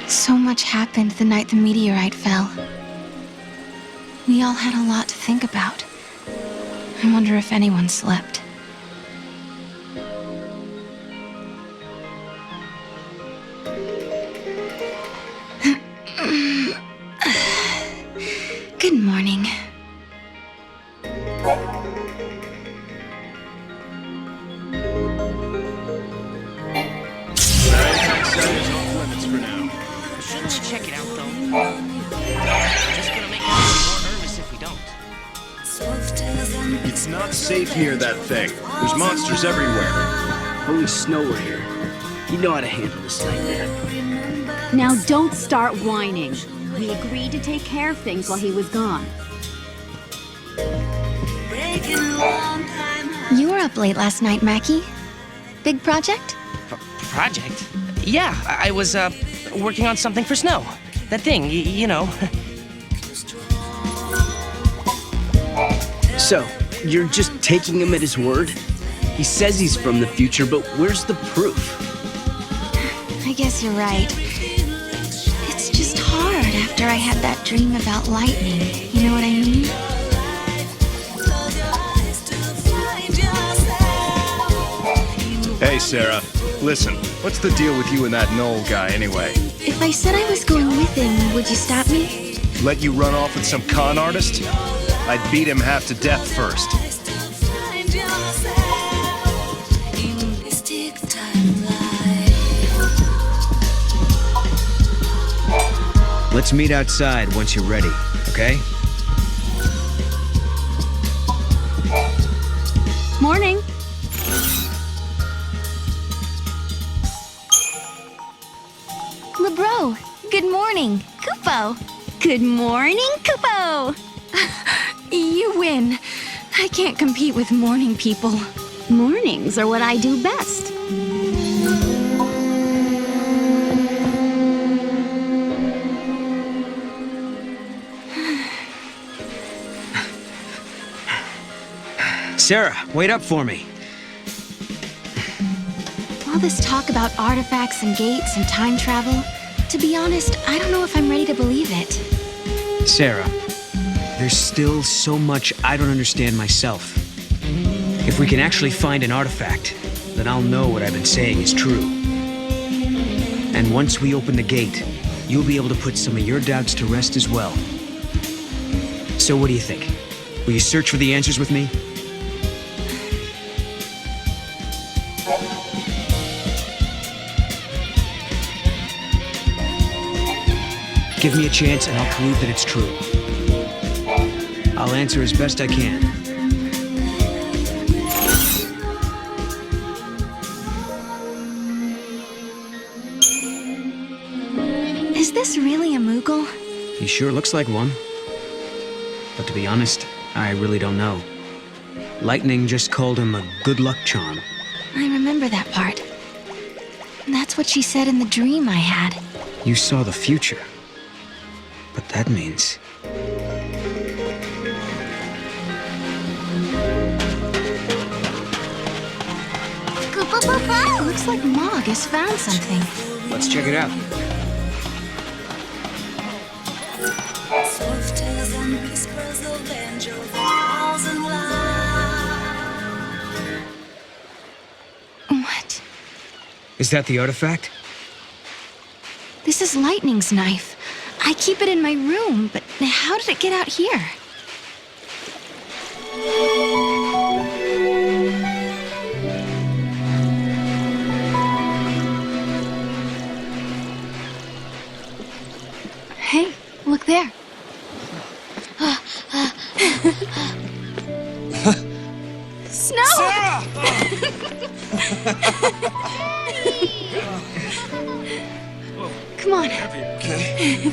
So much happened the night the meteorite fell. We all had a lot to think about. I wonder if anyone slept. Good morning. Let's check it out, though. Just gonna make everyone more nervous if we don't. It's not safe near that thing. There's monsters everywhere. Only Snow were here. You know how to handle this nightmare. Now don't start whining. We agreed to take care of things while he was gone. You were up late last night, Mackie. Big project? Project? Yeah, I was, working on something for Snow. That thing, you know. So, you're just taking him at his word? He says he's from the future, but where's the proof? I guess you're right. It's just hard after I had that dream about lightning. You know what I mean? Hey, Sarah. Listen, what's the deal with you and that Noel guy anyway? If I said I was going with him, would you stop me? Let you run off with some con artist? I'd beat him half to death first. Let's meet outside once you're ready, okay? Morning. LeBro, good morning. Kupo. Good morning, Kupo. You win. I can't compete with morning people. Mornings are what I do best. Sarah, wait up for me. All this talk about artifacts and gates and time travel, to be honest, I don't know if I'm ready to believe it. Sarah, there's still so much I don't understand myself. If we can actually find an artifact, then I'll know what I've been saying is true. And once we open the gate, you'll be able to put some of your doubts to rest as well. So what do you think? Will you search for the answers with me? Give me a chance and I'll prove that it's true. I'll answer as best I can. Is this really a Moogle? He sure looks like one. But to be honest, I really don't know. Lightning just called him a good luck charm. I remember that part. That's what she said in the dream I had. You saw the future. But that means... Looks like Mog has found something. Let's check it out. What? Is that the artifact? This is Lightning's knife. I keep it in my room, but how did it get out here? Hey, look there. Snow! Sarah! Come on. Okay.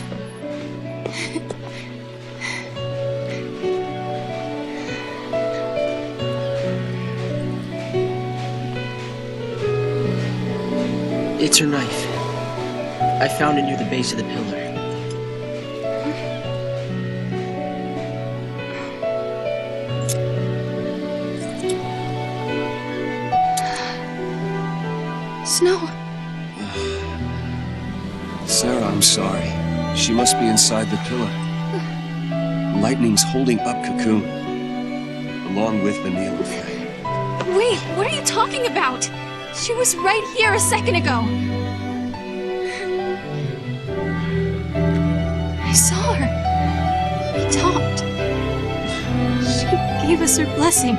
It's her knife. I found it near the base of the pillar. Snow. Sarah, I'm sorry. She must be inside the pillar. Lightning's holding up Cocoon, along with the Needle Flame. Wait, what are you talking about? She was right here a second ago. I saw her. We talked. She gave us her blessing.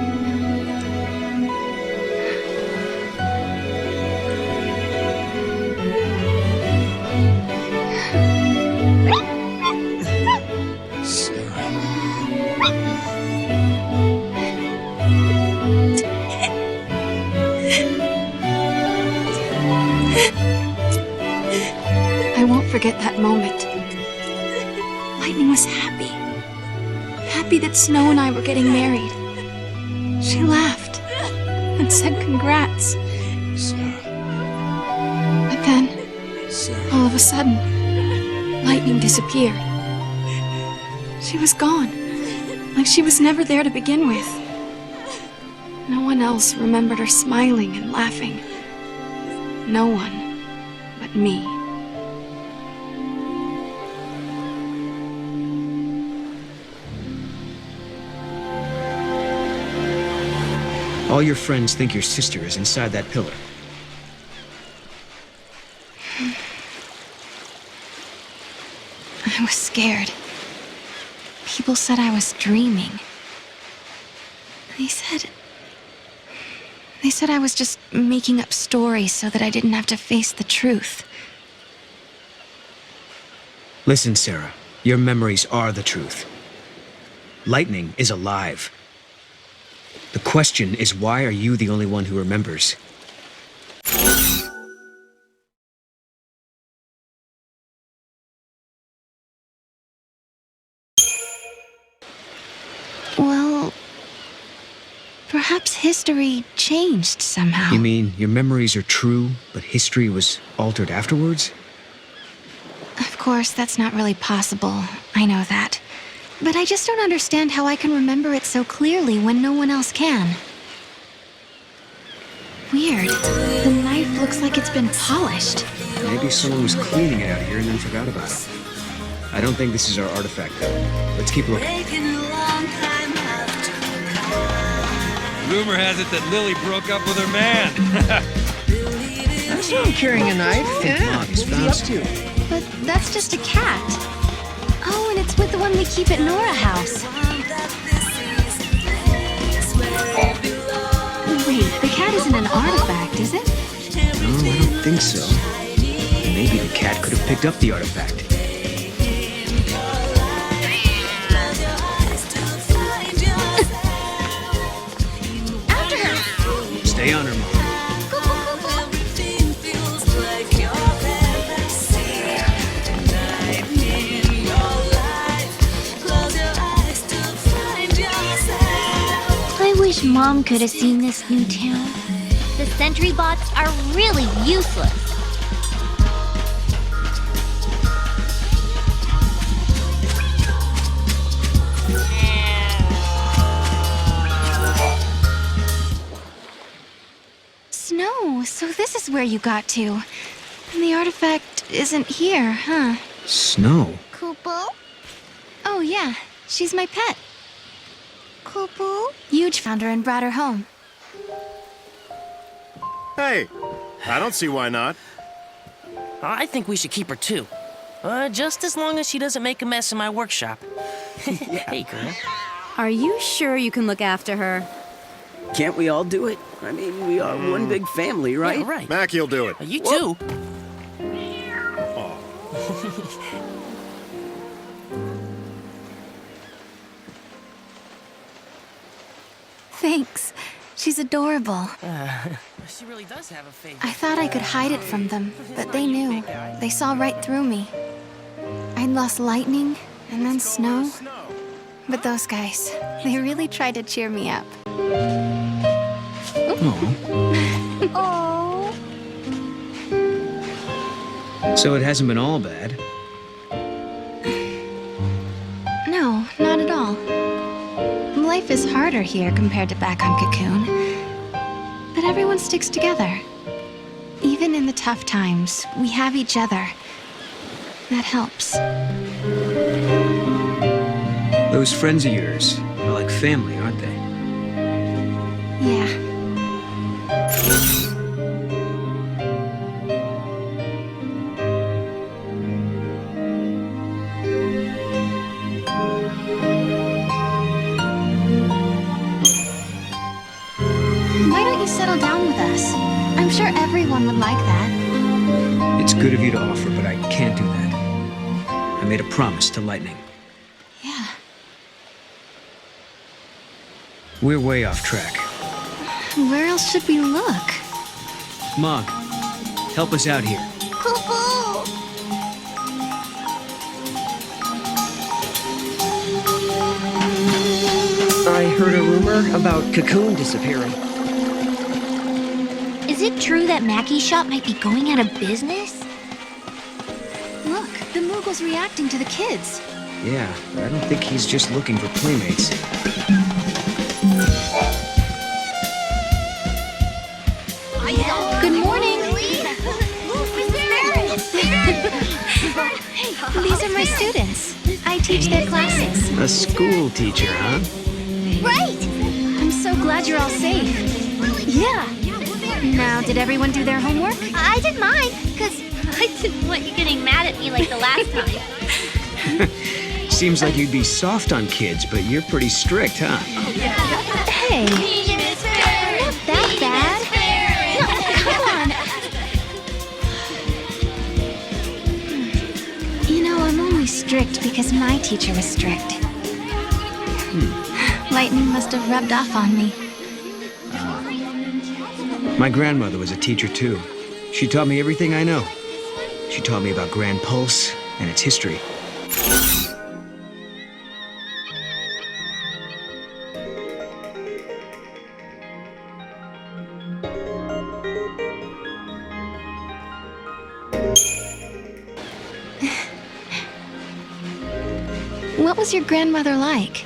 I won't forget that moment. Lightning was happy. Happy that Snow and I were getting married. She laughed and said congrats. Sarah. But then, Sarah. all of a sudden, Lightning disappeared. She was gone, like she was never there to begin with. No one else remembered her smiling and laughing. No one but me. All your friends think your sister is inside that pillar. I was scared. People said I was dreaming. They said I was just making up stories so that I didn't have to face the truth. Listen, Sarah, your memories are the truth. Lightning is alive. The question is, why are you the only one who remembers? Well, perhaps history changed somehow. You mean your memories are true, but history was altered afterwards? Of course, that's not really possible. I know that. But I just don't understand how I can remember it so clearly when no one else can. Weird. The knife looks like it's been polished. Maybe someone was cleaning it out here and then forgot about it. I don't think this is our artifact, though. Let's keep looking. Rumor has it that Lily broke up with her man. I saw him carrying a knife. Mom, he's found some. But that's just a cat. Oh, and it's with the one we keep at Nora House. Wait, the cat isn't an artifact, is it? No, I don't think so. Maybe the cat could have picked up the artifact. After her! Stay on her, Mom. I wish Mom could have seen this new town. The sentry bots are really useless. Snow, so this is where you got to. And the artifact isn't here, huh? Snow? Kupo? Oh yeah, she's my pet. Kupo? Yuge found her and brought her home. Hey, I don't see why not. I think we should keep her too. Just as long as she doesn't make a mess in my workshop. Hey, girl. Are you sure you can look after her? Can't we all do it? I mean, we are one big family, right? Yeah, right. Mackie'll do it. You too. Thanks. She's adorable. She really does have a favorite. I thought I could hide it from them, but they knew. They saw right through me. I'd lost Lightning, and then Snow. But those guys, they really tried to cheer me up. Oh. So it hasn't been all bad. No, not at all. Life is harder here compared to back on Cocoon. But everyone sticks together. Even in the tough times, we have each other. That helps. Those friends of yours are like family, aren't they? Yeah. Why don't you settle down with us? I'm sure everyone would like that. It's good of you to offer, but I can't do that. I made a promise to Lightning. Yeah. We're way off track. Where else should we look? Mog, help us out here. Poo-poo! I heard a rumor about Cocoon disappearing. Is it true that Mackie's shop might be going out of business? Look, the Moogle's reacting to the kids. Yeah, but I don't think he's just looking for playmates. Good morning. Hey, these are my students. I teach their classes. A school teacher, huh? Right! I'm so glad you're all safe. Yeah. Now, did everyone do their homework? I did mine, because I didn't want you getting mad at me like the last time. Seems like you'd be soft on kids, but you're pretty strict, huh? Hey. Not that bad. No, come on. You know, I'm only strict because my teacher was strict. Lightning must have rubbed off on me. My grandmother was a teacher, too. She taught me everything I know. She taught me about Grand Pulse and its history. What was your grandmother like?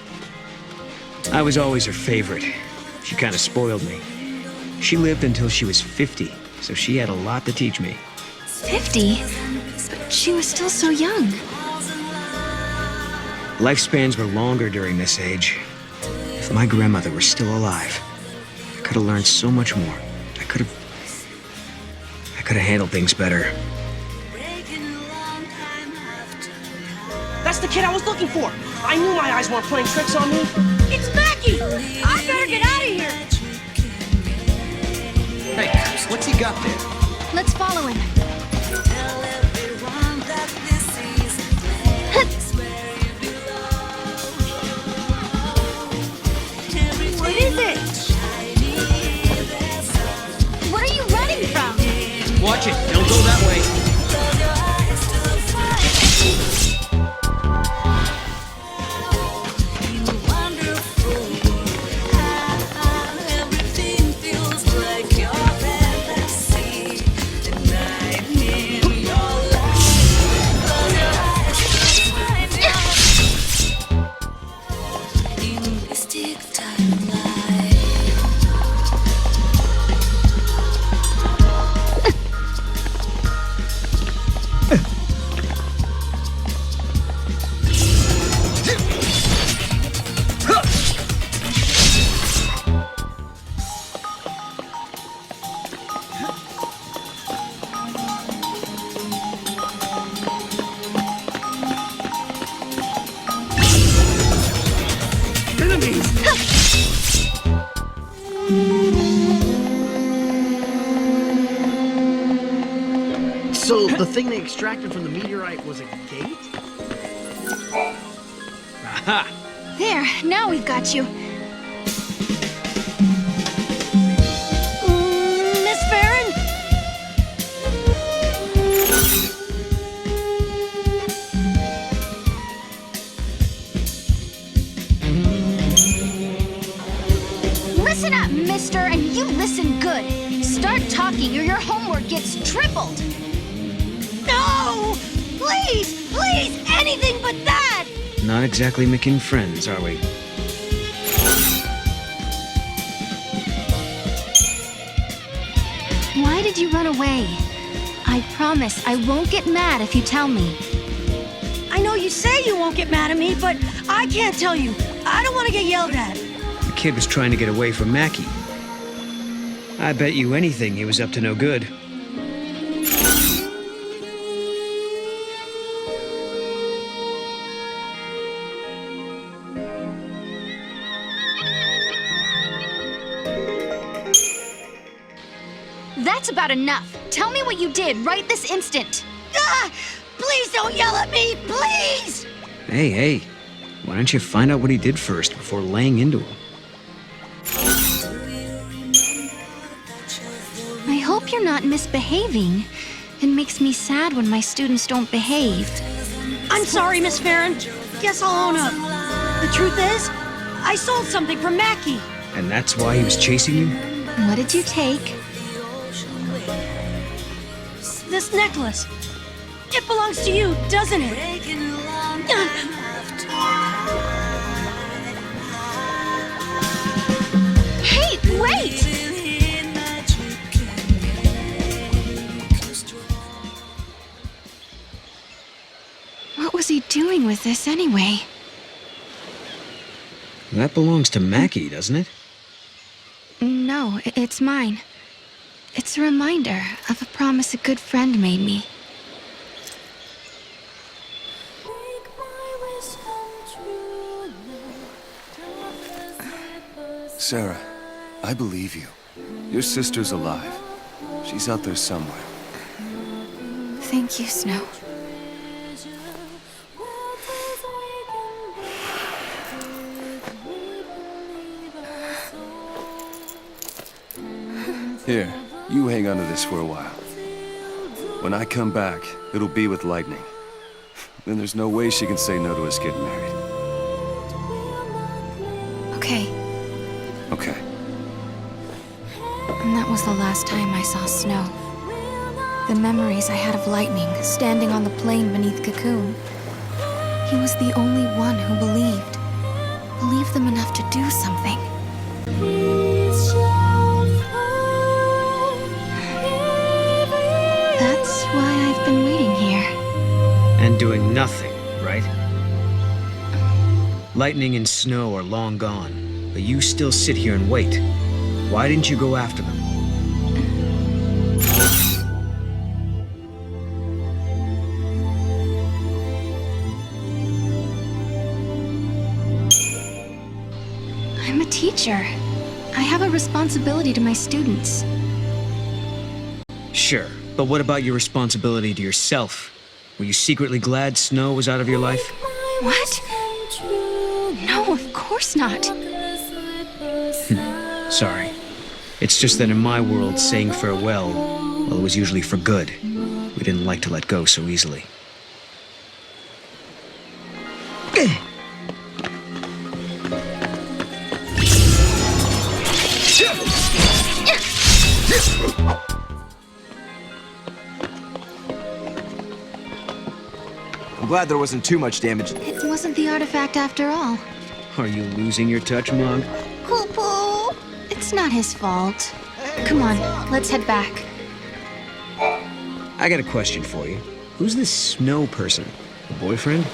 I was always her favorite. She kind of spoiled me. She lived until she was 50, so she had a lot to teach me. 50? But she was still so young. Lifespans were longer during this age. If my grandmother were still alive, I could have learned so much more. I could have handled things better. That's the kid I was looking for. I knew my eyes weren't playing tricks on me. It's Mackie! I better get out of here. Hey, what's he got there? Let's follow him. What is it? What are you running from? Watch it, don't go that way. So the thing they extracted from the meteorite was a gate? Aha! There, now we've got you. Miss Farron? Listen up, mister, and you listen good. Start talking or your homework gets tripled. No! Please, please, anything but that! Not exactly making friends, are we? Why did you run away? I promise I won't get mad if you tell me. know you say you won't get mad at me, but I can't tell you. I don't want to get yelled at. The kid was trying to get away from Mackie. I bet you anything he was up to no good. That's about enough. Tell me what you did right this instant. Ah! Please don't yell at me, please! Hey, why don't you find out what he did first before laying into him? I hope you're not misbehaving. It makes me sad when my students don't behave. I'm sorry, Miss Farron. Guess I'll own up. The truth is, I sold something for Mackie. And that's why he was chasing you? What did you take? This necklace. It belongs to you, doesn't it? Hey, wait! What was he doing with this anyway? That belongs to Mackie, doesn't it? No, it's mine. It's a reminder of a promise a good friend made me. Sarah, I believe you. Your sister's alive. She's out there somewhere. Thank you, Snow. Here, you hang on to this for a while. When I come back, it'll be with Lightning. Then there's no way she can say no to us getting married. Okay. Okay. And that was the last time I saw Snow. The memories I had of Lightning standing on the plain beneath Cocoon. He was the only one who believed. Believed them enough to do something. That's why I've been waiting here. And doing nothing, right? Lightning and Snow are long gone, but you still sit here and wait. Why didn't you go after them? I'm a teacher. I have a responsibility to my students. Sure, but what about your responsibility to yourself? Were you secretly glad Snow was out of your life? What? No, of course not. Sorry. It's just that in my world, saying farewell, well, it was usually for good. We didn't like to let go so easily. I'm glad there wasn't too much damage. It wasn't the artifact after all. Are you losing your touch, Mog? Poo-poo! It's not his fault. Come on, let's head back. I got a question for you. Who's this Snow person? A boyfriend?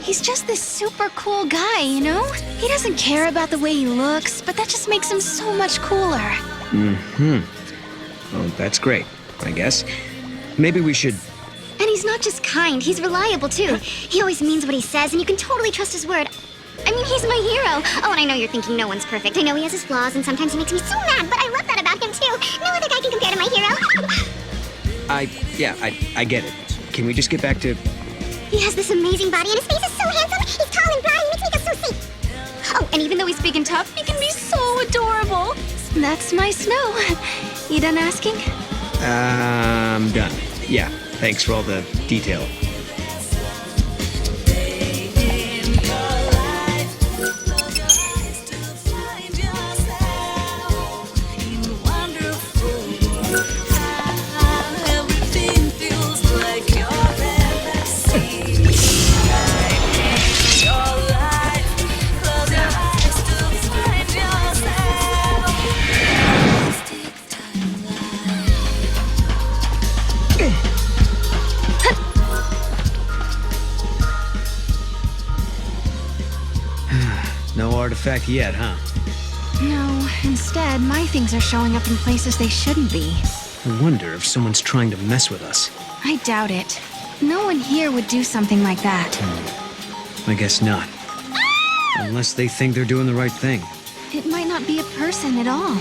He's just this super cool guy, you know? He doesn't care about the way he looks, but that just makes him so much cooler. Mm-hmm. Well, that's great, I guess. Maybe we should... And he's not just kind, he's reliable too. He always means what he says, and you can totally trust his word. I mean, he's my hero. Oh, and I know you're thinking no one's perfect. I know he has his flaws, and sometimes he makes me so mad, but I love that about him too. No other guy can compare to my hero. I get it. Can we just get back to... He has this amazing body, and his face is so handsome. He's tall and brown, he makes me feel so safe. Oh, and even though he's big and tough, he can be so adorable. That's my Snow. You done asking? I'm done. Yeah, thanks for all the detail. artifact yet, huh? No, instead, my things are showing up in places they shouldn't be. I wonder if someone's trying to mess with us. I doubt it. No one here would do something like that. I guess not. Unless they think they're doing the right thing. It might not be a person at all.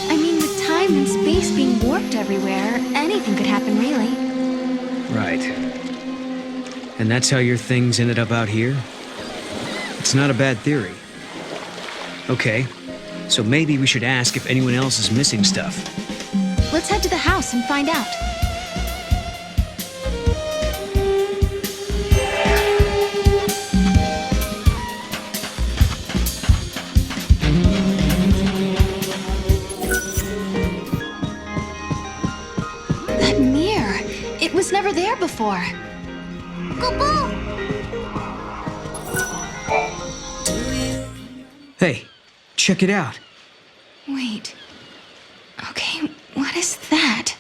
I mean, with time and space being warped everywhere, anything could happen, really. Right. And that's how your things ended up out here? It's not a bad theory. Okay, so maybe we should ask if anyone else is missing stuff. Let's head to the house and find out. That mirror, it was never there before. Hey, check it out. Wait. Okay, what is that?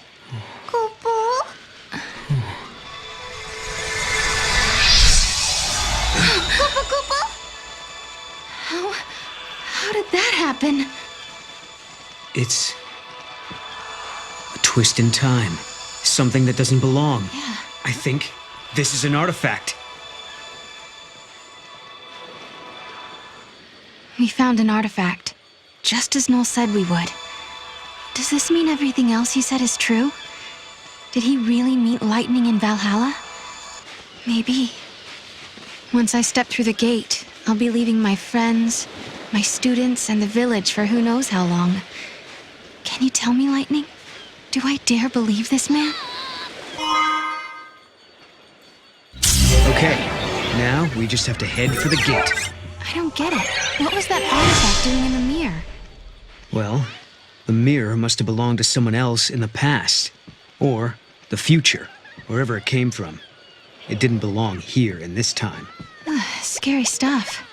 How did that happen? It's a twist in time. Something that doesn't belong. Yeah. I think this is an artifact. We found an artifact, just as Noel said we would. Does this mean everything else he said is true? Did he really meet lightning in Valhalla? Maybe. Once I step through the gate, I'll be leaving my friends, my students, and the village for who knows how long. Can you tell me, Lightning? Do I dare believe this man? Okay, now we just have to head for the gate. I don't get it. What was that artifact doing in the mirror? Well, the mirror must have belonged to someone else in the past. Or the future, wherever it came from. It didn't belong here in this time. Ugh, scary stuff.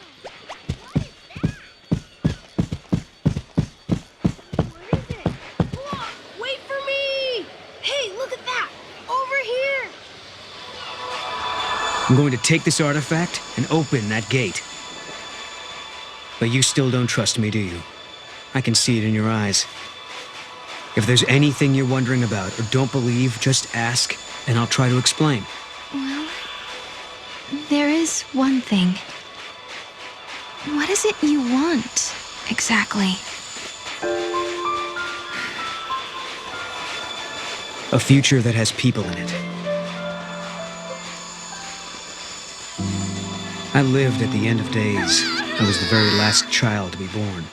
Wait for me! Hey, look at that! Over here! I'm going to take this artifact and open that gate. But you still don't trust me, do you? I can see it in your eyes. If there's anything you're wondering about or don't believe, just ask, and I'll try to explain. Well, there is one thing. What is it you want, exactly? A future that has people in it. I lived at the end of days. I was the very last child to be born.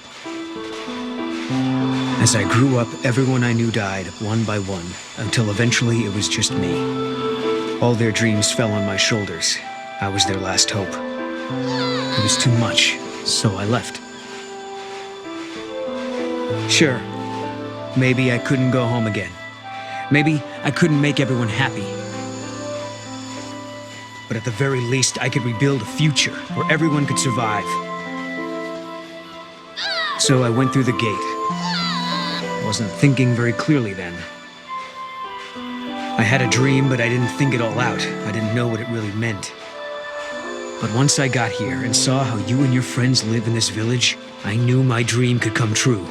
As I grew up, everyone I knew died, one by one, until eventually it was just me. All their dreams fell on my shoulders. I was their last hope. It was too much, so I left. Sure, maybe I couldn't go home again. Maybe I couldn't make everyone happy. But at the very least, I could rebuild a future where everyone could survive. So I went through the gate. Wasn't thinking very clearly then. I had a dream, but I didn't think it all out. I didn't know what it really meant. But once I got here and saw how you and your friends live in this village, I knew my dream could come true.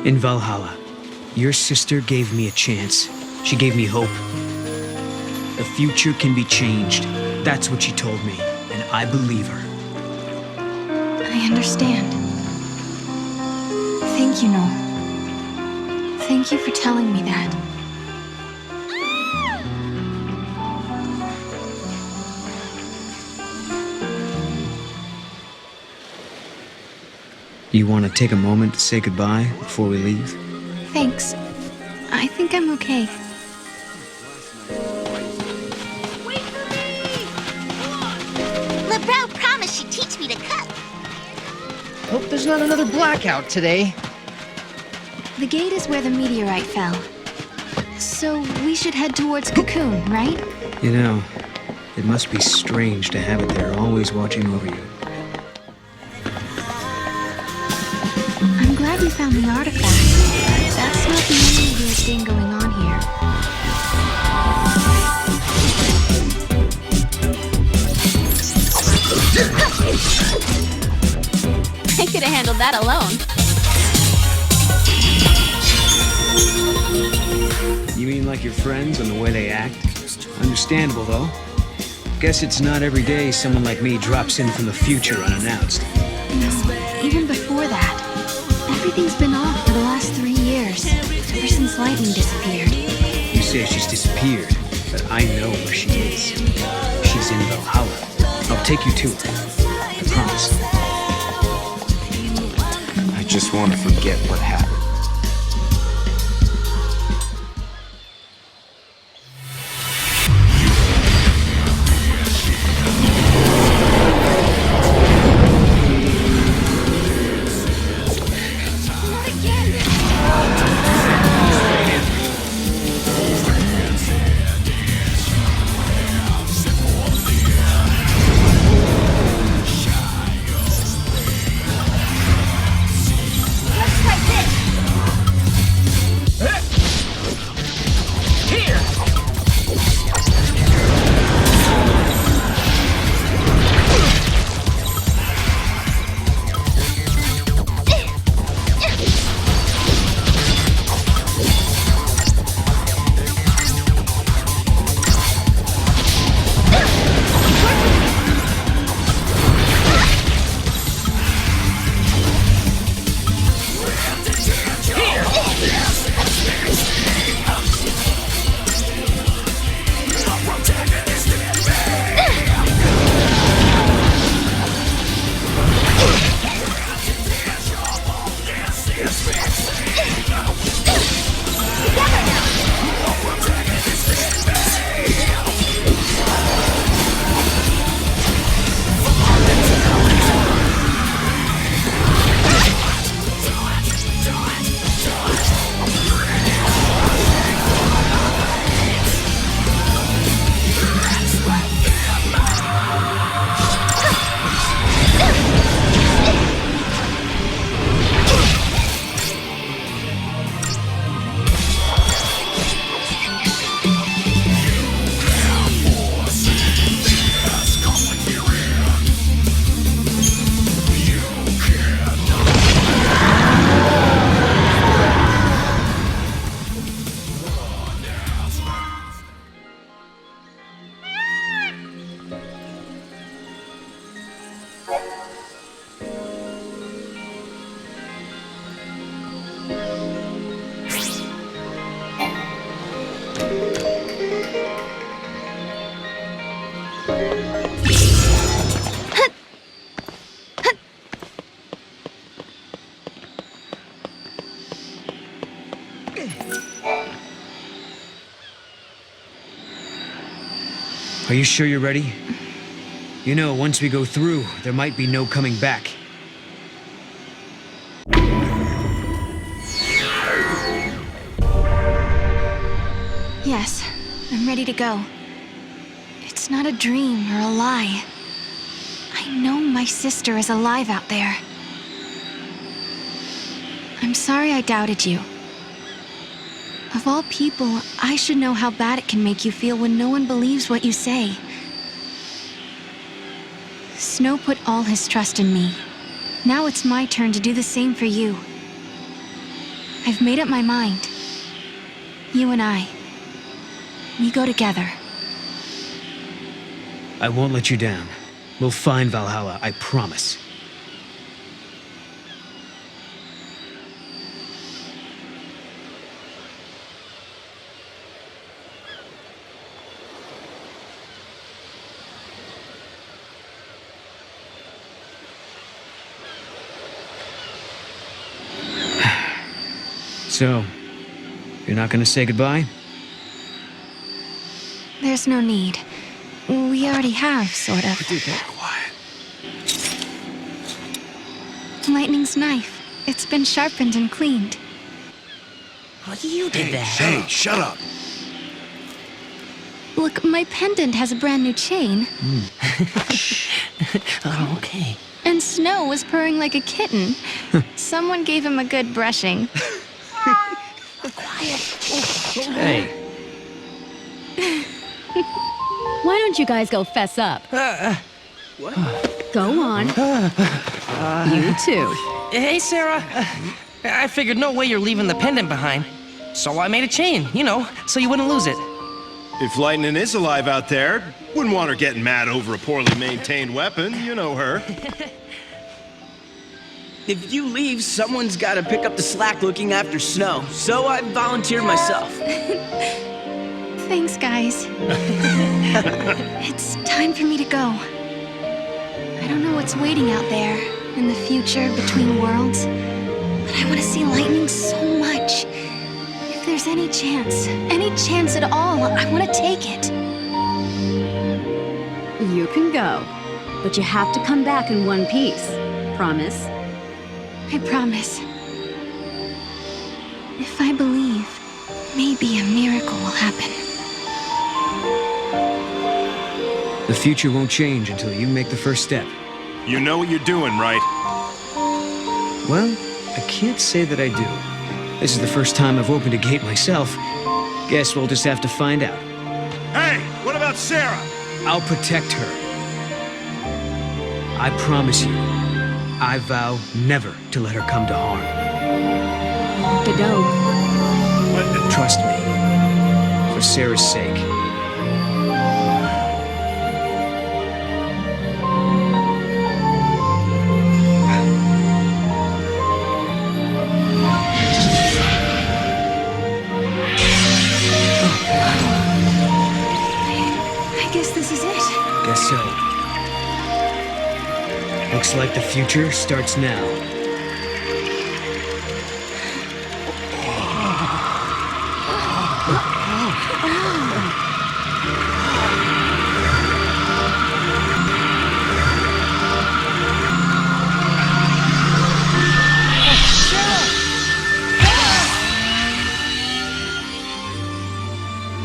In Valhalla, your sister gave me a chance. She gave me hope. The future can be changed. That's what she told me, and I believe her. I understand. Thank you, Noel. Thank you for telling me that. You want to take a moment to say goodbye before we leave? Thanks. I think I'm okay. Wait for me! LeBro promised she'd teach me to cook. Hope there's not another blackout today. The gate is where the meteorite fell. So we should head towards Cocoon, right? You know, it must be strange to have it there always watching over you. I'm glad we found the artifact, but that's not the only weird thing going on here. of that alone. You mean like your friends and the way they act? Understandable, though. Guess it's not every day someone like me drops in from the future unannounced. No, even before that. Everything's been off for the last 3 years, ever since Lightning disappeared. You say she's disappeared, but I know where she is. She's in Valhalla. I'll take you to her. I promise. I just want to forget what happened. Are you sure you're ready? You know, once we go through, there might be no coming back. Yes, I'm ready to go. It's not a dream or a lie. I know my sister is alive out there. I'm sorry I doubted you. Of all people, I should know how bad it can make you feel when no one believes what you say. Snow put all his trust in me. Now it's my turn to do the same for you. I've made up my mind. You and I, we go together. I won't let you down. We'll find Valhalla, I promise. So, you're not gonna say goodbye? There's no need. We already have, sort of. Quiet. Lightning's knife. It's been sharpened and cleaned. Well, you did that. Hey, shut up. Look, my pendant has a brand new chain. Oh, okay. And Snow was purring like a kitten. Someone gave him a good brushing. Hey. Why don't you guys go fess up? What? Go on. You too. Hey, Sarah. I figured no way you're leaving the pendant behind. So I made a chain, you know, so you wouldn't lose it. If Lightning is alive out there, wouldn't want her getting mad over a poorly maintained weapon. You know her. If you leave, someone's got to pick up the slack looking after Snow. So I volunteered myself. Thanks, guys. It's time for me to go. I don't know what's waiting out there in the future between worlds, but I want to see Lightning so much. If there's any chance at all, I want to take it. You can go, but you have to come back in one piece. Promise? I promise. If I believe, maybe a miracle will happen. The future won't change until you make the first step. You know what you're doing, right? Well, I can't say that I do. This is the first time I've opened a gate myself. Guess we'll just have to find out. Hey, what about Sarah? I'll protect her. I promise you. I vow never to let her come to harm. Godot. Trust me. For Sarah's sake. I guess this is it. Guess so. Looks like the future starts now.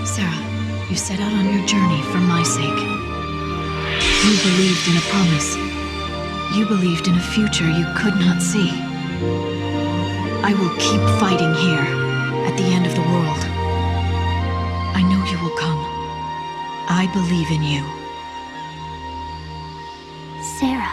Sarah, you set out on your journey for my sake. You believed in a promise. You believed in a future you could not see. I will keep fighting here, at the end of the world. I know you will come. I believe in you. Sarah.